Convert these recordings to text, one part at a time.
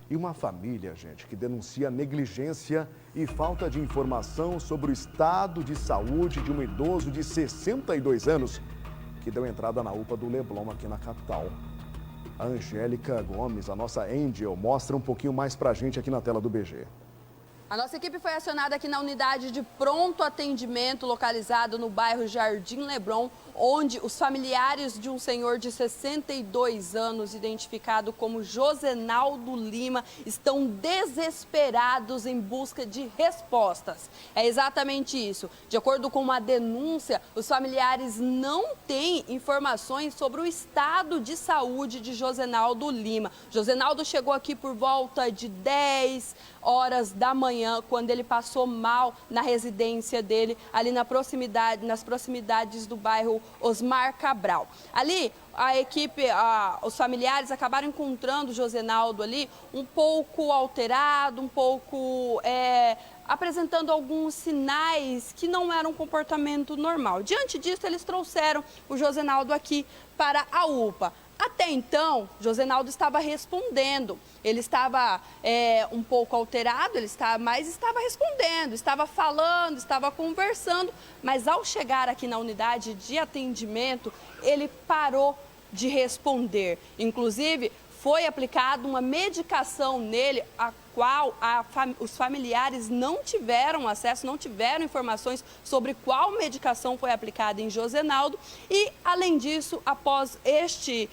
E uma família, gente, que denuncia negligência e falta de informação sobre o estado de saúde de um idoso de 62 anos que deu entrada na UPA do Leblon aqui na capital. A Angélica Gomes, a nossa Angel, mostra um pouquinho mais pra gente aqui na tela do BG. A nossa equipe foi acionada aqui na unidade de pronto atendimento localizado no bairro Jardim Leblon, onde os familiares de um senhor de 62 anos, identificado como Josenaldo Lima, estão desesperados em busca de respostas. É exatamente isso. De acordo com uma denúncia, os familiares não têm informações sobre o estado de saúde de Josenaldo Lima. Josenaldo chegou aqui por volta de 10 horas da manhã, quando ele passou mal na residência dele, ali nas proximidades do bairro Osmar Cabral. Ali, a equipe, os familiares acabaram encontrando o Josenaldo ali um pouco alterado, um pouco apresentando alguns sinais que não eram um comportamento normal. Diante disso, eles trouxeram o Josenaldo aqui para a UPA. Até então, Josenaldo estava respondendo. Ele estava um pouco alterado, mas estava respondendo, estava falando, estava conversando. Mas ao chegar aqui na unidade de atendimento, ele parou de responder. Inclusive, foi aplicada uma medicação nele, a qual os familiares não tiveram acesso, não tiveram informações sobre qual medicação foi aplicada em Josenaldo. E, além disso, após este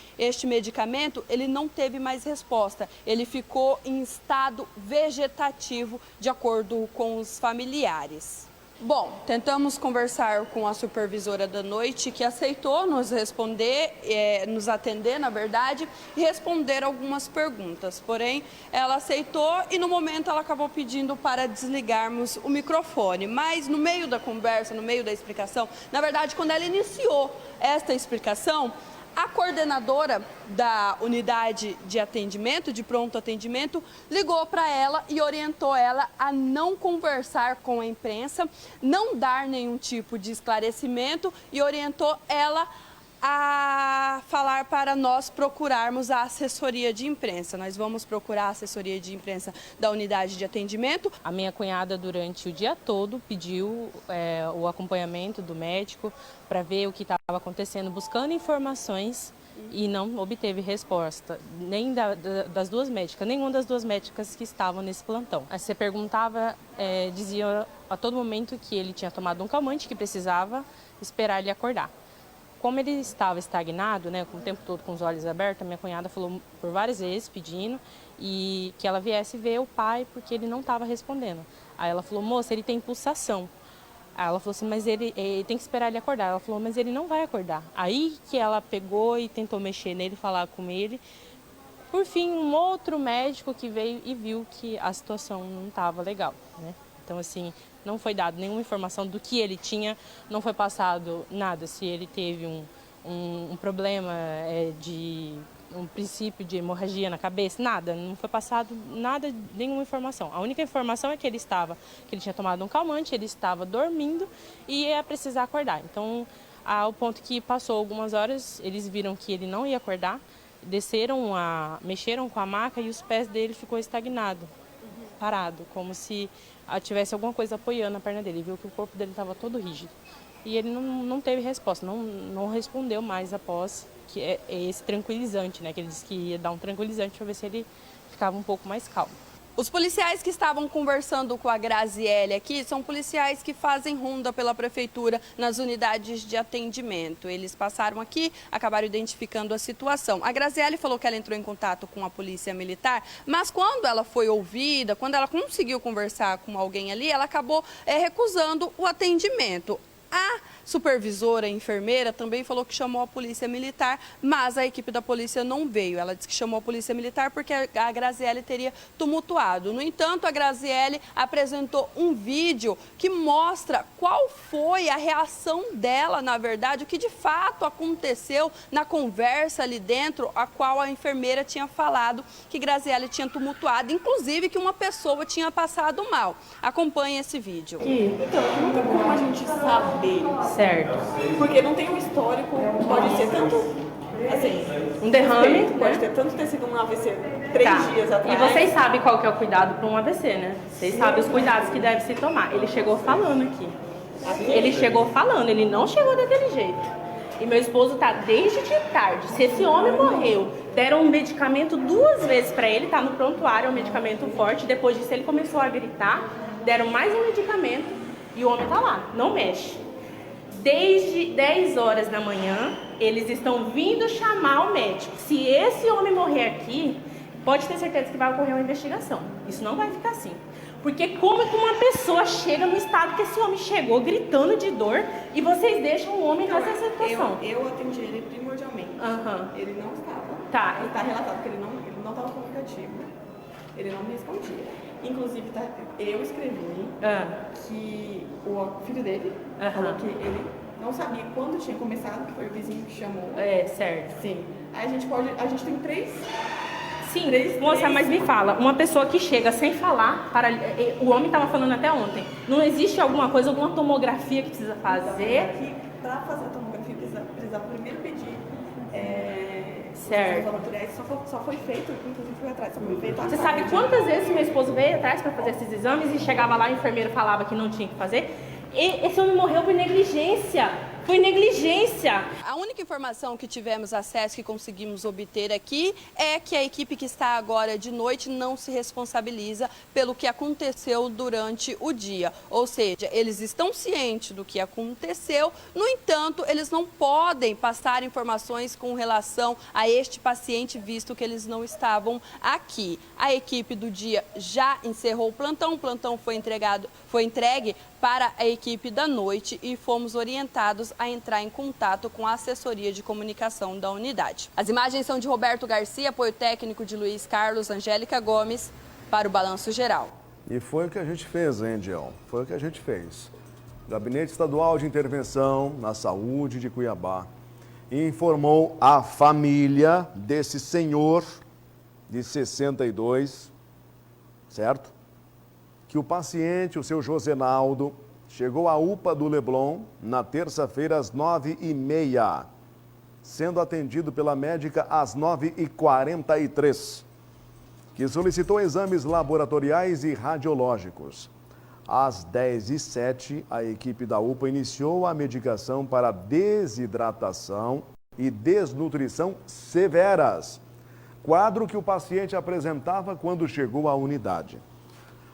medicamento, ele não teve mais resposta. Ele ficou em estado vegetativo, de acordo com os familiares. Bom, tentamos conversar com a supervisora da noite, que aceitou nos nos atender, na verdade, e responder algumas perguntas. Porém, ela aceitou e, no momento, ela acabou pedindo para desligarmos o microfone. Mas, no meio da conversa, no meio da explicação, na verdade, quando ela iniciou esta explicação, a coordenadora da unidade de atendimento, de pronto atendimento, ligou para ela e orientou ela a não conversar com a imprensa, não dar nenhum tipo de esclarecimento e orientou ela a falar para nós procurarmos a assessoria de imprensa. Nós vamos procurar a assessoria de imprensa da unidade de atendimento. A minha cunhada, durante o dia todo, pediu o acompanhamento do médico para ver o que estava acontecendo, buscando informações e não obteve resposta, nem das duas médicas, nenhuma das duas médicas que estavam nesse plantão. Aí você perguntava, dizia a todo momento que ele tinha tomado um calmante, que precisava esperar ele acordar. Como ele estava estagnado, né, com o tempo todo com os olhos abertos, a minha cunhada falou por várias vezes, pedindo, e que ela viesse ver o pai, porque ele não estava respondendo. Aí ela falou, moça, ele tem pulsação. Aí ela falou assim, mas ele tem que esperar ele acordar. Ela falou, mas ele não vai acordar. Aí que ela pegou e tentou mexer nele, falar com ele. Por fim, um outro médico que veio e viu que a situação não estava legal, né? Então, assim, não foi dado nenhuma informação do que ele tinha, não foi passado nada, se ele teve um problema de um princípio de hemorragia na cabeça, nada, não foi passado nada, nenhuma informação. A única informação é que ele tinha tomado um calmante, ele estava dormindo e ia precisar acordar. Então, ao ponto que passou algumas horas, eles viram que ele não ia acordar, mexeram com a maca e os pés dele ficou estagnado, parado, como se tivesse alguma coisa apoiando a perna dele. Viu que o corpo dele estava todo rígido. E ele não teve resposta, não respondeu mais após que é esse tranquilizante, né? Que ele disse que ia dar um tranquilizante para ver se ele ficava um pouco mais calmo. Os policiais que estavam conversando com a Graziele aqui são policiais que fazem ronda pela prefeitura nas unidades de atendimento. Eles passaram aqui, acabaram identificando a situação. A Graziele falou que ela entrou em contato com a polícia militar, mas quando ela foi ouvida, quando ela conseguiu conversar com alguém ali, ela acabou recusando o atendimento. A supervisora, a enfermeira, também falou que chamou a polícia militar, mas a equipe da polícia não veio. Ela disse que chamou a polícia militar porque a Graziele teria tumultuado. No entanto, a Graziele apresentou um vídeo que mostra qual foi a reação dela, na verdade, o que de fato aconteceu na conversa ali dentro, a qual a enfermeira tinha falado que Graziele tinha tumultuado, inclusive que uma pessoa tinha passado mal. Acompanhe esse vídeo. Então, não tem como a gente saber. Certo. Porque não tem um histórico, pode ser tanto, assim, Um derrame, pode ter tanto ter sido um AVC 3 dias atrás. E vocês sabem qual que é o cuidado para um AVC, né? Vocês sabem os cuidados que deve se tomar. Ele chegou falando aqui. Ele chegou falando, ele não chegou daquele jeito. E meu esposo tá desde de tarde. Se esse homem morreu, deram um medicamento 2 vezes para ele, tá no prontuário, é um medicamento forte. Depois disso ele começou a gritar, deram mais um medicamento e o homem tá lá, não mexe. Desde 10 horas da manhã, eles estão vindo chamar o médico. Se esse homem morrer aqui, pode ter certeza que vai ocorrer uma investigação. Isso não vai ficar assim. Porque como é que uma pessoa chega no estado que esse homem chegou, gritando de dor, e vocês deixam o homem nessa situação? Eu atendi ele primordialmente. Ele não estava. Tá. Ele está relatado que ele não estava comunicativo. Ele não me respondia. Inclusive, eu escrevi que o filho dele falou que ele não sabia quando tinha começado, que foi o vizinho que chamou. É, certo. Sim. Aí a gente tem 3... Sim, moça, mas me fala, uma pessoa que chega sem falar, o homem estava falando até ontem, não existe alguma coisa, alguma tomografia que precisa fazer? Que para fazer a tomografia precisava primeiro pedir certo. Só foi feito, inclusive foi atrás. Foi feito Você sabe quantas vezes meu esposo veio atrás para fazer esses exames e chegava lá e o enfermeiro falava que não tinha que fazer? E esse homem morreu por negligência. Foi negligência. A única informação que tivemos acesso, que conseguimos obter aqui, é que a equipe que está agora de noite não se responsabiliza pelo que aconteceu durante o dia. Ou seja, eles estão cientes do que aconteceu, no entanto, eles não podem passar informações com relação a este paciente, visto que eles não estavam aqui. A equipe do dia já encerrou o plantão foi entregue para a equipe da noite e fomos orientados a entrar em contato com a assessoria de comunicação da unidade. As imagens são de Roberto Garcia, apoio técnico de Luiz Carlos, Angélica Gomes, para o Balanço Geral. E foi o que a gente fez, hein, Diel? Foi o que a gente fez. Gabinete Estadual de Intervenção na Saúde de Cuiabá informou a família desse senhor de 62, certo? Que o paciente, o seu Josenaldo, chegou à UPA do Leblon na terça-feira às 9h30, sendo atendido pela médica às 9h43, que solicitou exames laboratoriais e radiológicos. Às 10h07, a equipe da UPA iniciou a medicação para desidratação e desnutrição severas, quadro que o paciente apresentava quando chegou à unidade.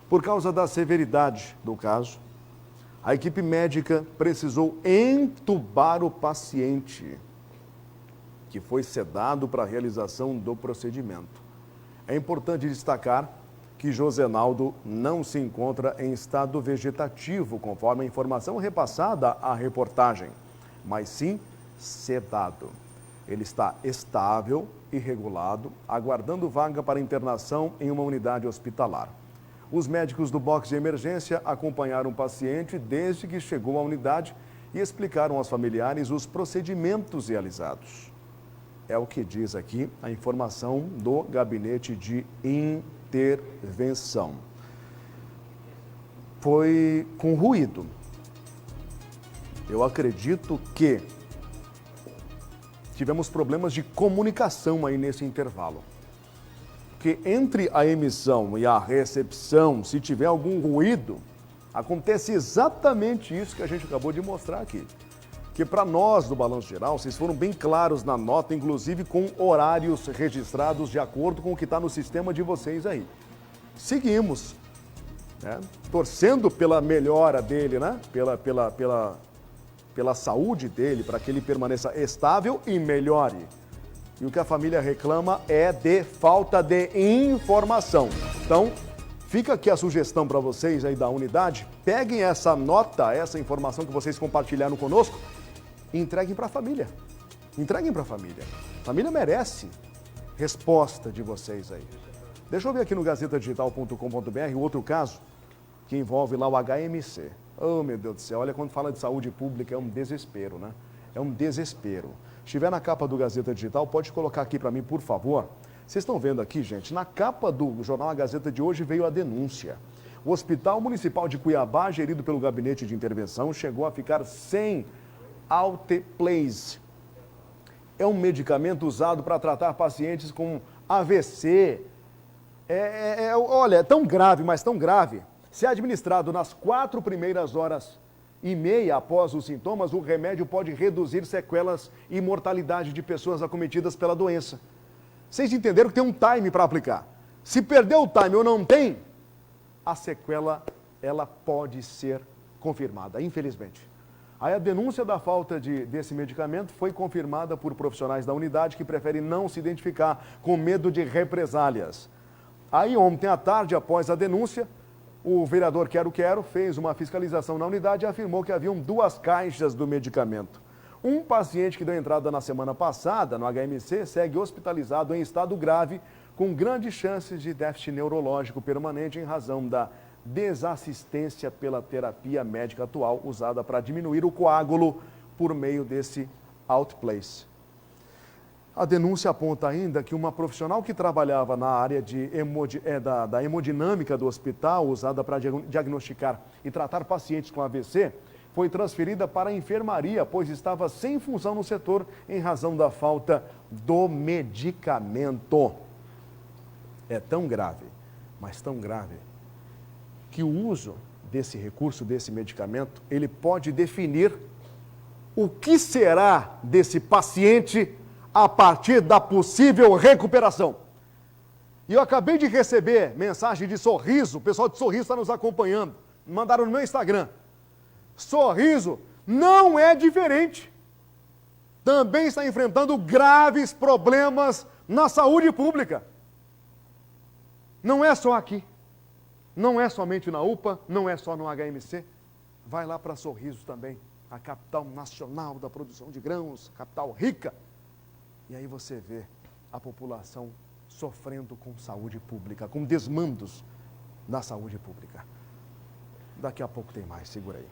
Por causa da severidade do caso, a equipe médica precisou entubar o paciente, que foi sedado para a realização do procedimento. É importante destacar que Josenaldo não se encontra em estado vegetativo, conforme a informação repassada à reportagem, mas sim sedado. Ele está estável e regulado, aguardando vaga para internação em uma unidade hospitalar. Os médicos do box de emergência acompanharam o paciente desde que chegou à unidade e explicaram aos familiares os procedimentos realizados. É o que diz aqui a informação do Gabinete de Intervenção. Foi com ruído. Eu acredito que tivemos problemas de comunicação aí nesse intervalo. Que entre a emissão e a recepção, se tiver algum ruído, acontece exatamente isso que a gente acabou de mostrar aqui. Que para nós do Balanço Geral, vocês foram bem claros na nota, inclusive com horários registrados de acordo com o que está no sistema de vocês aí. Seguimos, né? Torcendo pela melhora dele, né? Pela saúde dele, para que ele permaneça estável e melhore. E o que a família reclama é de falta de informação. Então, fica aqui a sugestão para vocês aí da unidade. Peguem essa nota, essa informação que vocês compartilharam conosco e entreguem para a família. Entreguem para a família. A família merece resposta de vocês aí. Deixa eu ver aqui no gazetadigital.com.br o outro caso que envolve lá o HMC. Oh, meu Deus do céu, olha, quando fala de saúde pública é um desespero, né? É um desespero. Estiver na capa do Gazeta Digital, pode colocar aqui para mim, por favor. Vocês estão vendo aqui, gente, na capa do jornal A Gazeta de hoje veio a denúncia. O Hospital Municipal de Cuiabá, gerido pelo Gabinete de Intervenção, chegou a ficar sem Alteplase. É um medicamento usado para tratar pacientes com AVC, Olha, é tão grave, mas tão grave. Se administrado nas 4 primeiras horas e meia após os sintomas, o remédio pode reduzir sequelas e mortalidade de pessoas acometidas pela doença. Vocês entenderam que tem um time para aplicar. Se perder o time ou não tem, a sequela ela pode ser confirmada, infelizmente. Aí a denúncia da falta desse medicamento foi confirmada por profissionais da unidade que preferem não se identificar com medo de represálias. Aí ontem à tarde, após a denúncia, o vereador Quero fez uma fiscalização na unidade e afirmou que haviam 2 caixas do medicamento. Um paciente que deu entrada na semana passada no HMC segue hospitalizado em estado grave, com grandes chances de déficit neurológico permanente em razão da desassistência pela terapia médica atual usada para diminuir o coágulo por meio desse outplace. A denúncia aponta ainda que uma profissional que trabalhava na área da hemodinâmica do hospital, usada para diagnosticar e tratar pacientes com AVC, foi transferida para a enfermaria, pois estava sem função no setor em razão da falta do medicamento. É tão grave, mas tão grave, que o uso desse recurso, desse medicamento, ele pode definir o que será desse paciente a partir da possível recuperação. E eu acabei de receber mensagem de Sorriso, o pessoal de Sorriso está nos acompanhando, mandaram no meu Instagram. Sorriso não é diferente. Também está enfrentando graves problemas na saúde pública. Não é só aqui. Não é somente na UPA, não é só no HMC. Vai lá para Sorriso também, a capital nacional da produção de grãos, capital rica. E aí você vê a população sofrendo com saúde pública, com desmandos na saúde pública. Daqui a pouco tem mais, segura aí.